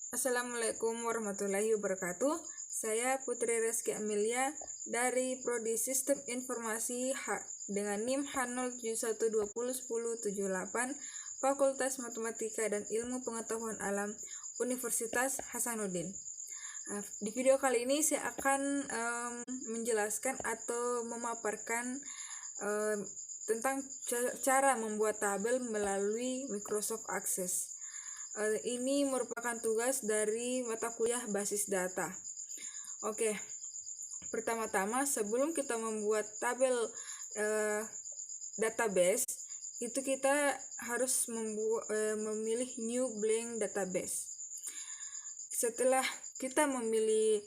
Assalamualaikum warahmatullahi wabarakatuh. Saya Putri Reski Amelia dari Prodi Sistem Informasi dengan NIM H071201078 Fakultas Matematika dan Ilmu Pengetahuan Alam Universitas Hasanuddin. Di video kali ini saya akan menjelaskan atau memaparkan tentang cara membuat tabel melalui Microsoft Access. Ini merupakan tugas dari mata kuliah basis data. Oke, pertama-tama sebelum kita membuat tabel database, itu kita harus memilih new blank database. Setelah kita memilih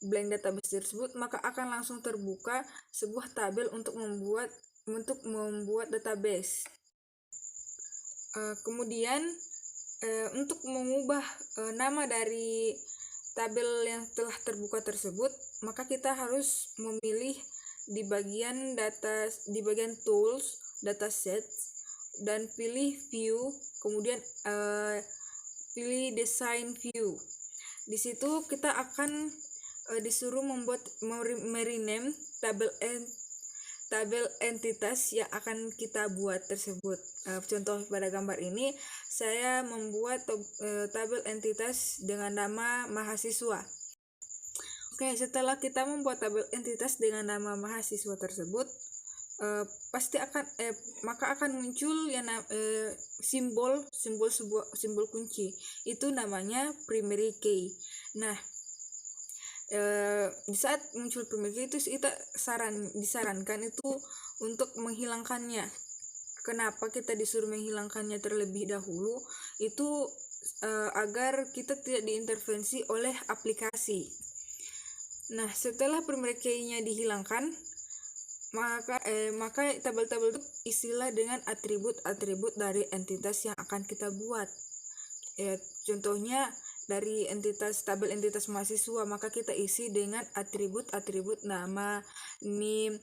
blank database tersebut, maka akan langsung terbuka sebuah tabel untuk membuat database. Kemudian untuk mengubah nama dari tabel yang telah terbuka tersebut, maka kita harus memilih di bagian tools, datasets, dan pilih view, kemudian pilih design view. Di situ kita akan disuruh merename tabel entitas yang akan kita buat tersebut. Contoh pada gambar ini, saya membuat tabel entitas dengan nama mahasiswa. Oke, setelah kita membuat tabel entitas dengan nama mahasiswa tersebut, maka akan muncul simbol kunci. Itu namanya primary key. Nah, di saat muncul primary key itu kita disarankan itu untuk menghilangkannya. Kenapa kita disuruh menghilangkannya terlebih dahulu? Itu agar kita tidak diintervensi oleh aplikasi. Nah, setelah primary key-nya dihilangkan, maka tabel-tabel itu isilah dengan atribut-atribut dari entitas yang akan kita buat. Contohnya dari tabel entitas mahasiswa, maka kita isi dengan atribut-atribut nama, NIM,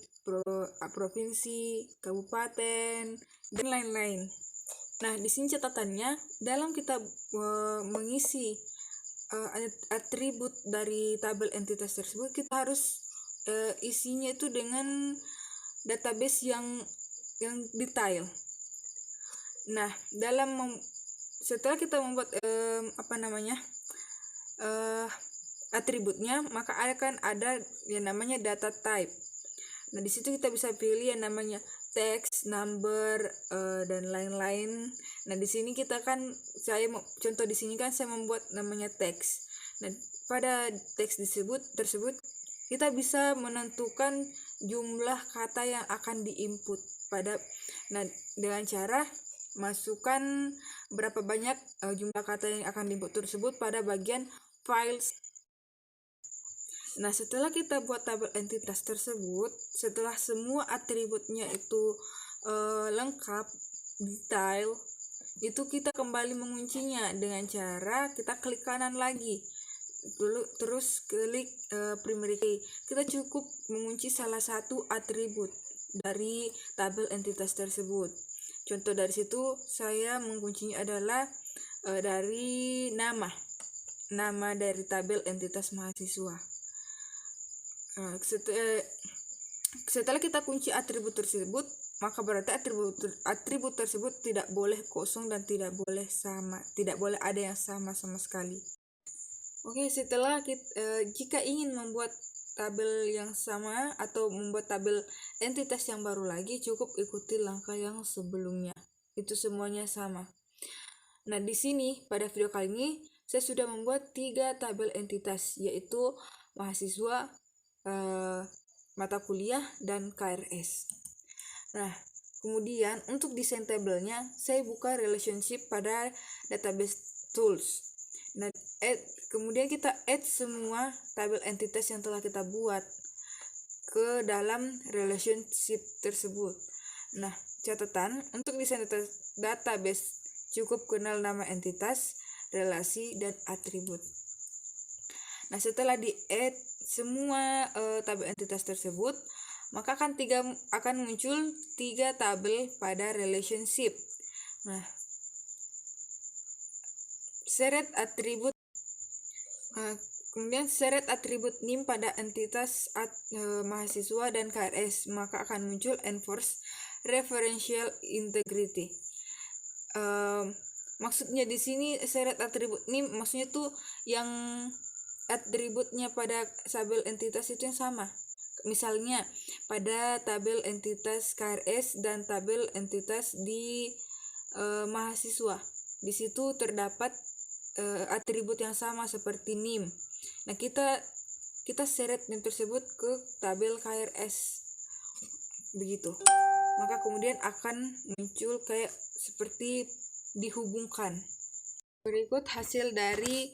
provinsi, kabupaten, dan lain-lain. Nah, di sini catatannya, dalam kita mengisi atribut dari tabel entitas tersebut, kita harus isinya itu dengan database yang detail. Nah, setelah kita membuat atributnya, maka akan ada yang namanya data type. Nah, di situ kita bisa pilih yang namanya text, number, dan lain-lain. Nah, di sini contoh di sini kan saya membuat namanya text. Nah, pada teks tersebut kita bisa menentukan jumlah kata yang akan diinput dengan cara masukkan berapa banyak jumlah kata yang akan diinput tersebut pada bagian files. Nah, setelah kita buat tabel entitas tersebut, setelah semua atributnya itu lengkap, detail, itu kita kembali menguncinya dengan cara kita klik kanan lagi, terus klik primary key. Kita cukup mengunci salah satu atribut dari tabel entitas tersebut. Contoh dari situ saya menguncinya adalah dari nama dari tabel entitas mahasiswa. Setelah kita kunci atribut tersebut, maka berarti atribut tersebut tidak boleh kosong dan tidak boleh ada yang sama sekali. Oke, setelah jika ingin membuat tabel yang sama atau membuat tabel entitas yang baru lagi, cukup ikuti langkah yang sebelumnya. Itu semuanya sama. Nah, di sini pada video kali ini saya sudah membuat 3 tabel entitas, yaitu mahasiswa, mata kuliah, dan KRS. Nah, kemudian untuk desain tabelnya saya buka relationship pada database tools. Nah, kemudian kita add semua tabel entitas yang telah kita buat ke dalam relationship tersebut. Nah, catatan untuk desain database cukup kenal nama entitas, relasi, dan atribut. Nah, setelah di-add semua tabel entitas tersebut, maka akan muncul 3 tabel pada relationship. Nah, seret atribut kemudian seret atribut NIM pada entitas mahasiswa dan KRS, maka akan muncul enforce referential integrity. Maksudnya di sini seret atribut NIM maksudnya tuh yang atributnya pada tabel entitas itu yang sama. Misalnya pada tabel entitas KRS dan tabel entitas di mahasiswa, di situ terdapat atribut yang sama seperti NIM. Nah, kita seret NIM tersebut ke tabel KRS begitu, maka kemudian akan muncul kayak seperti dihubungkan. Berikut hasil dari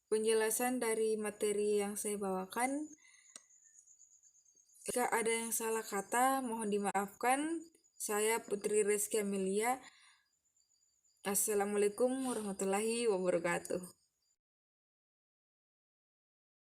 penjelasan dari materi yang saya bawakan. Jika ada yang salah kata, mohon dimaafkan. Saya Putri Reski Amelia. Assalamualaikum warahmatullahi wabarakatuh.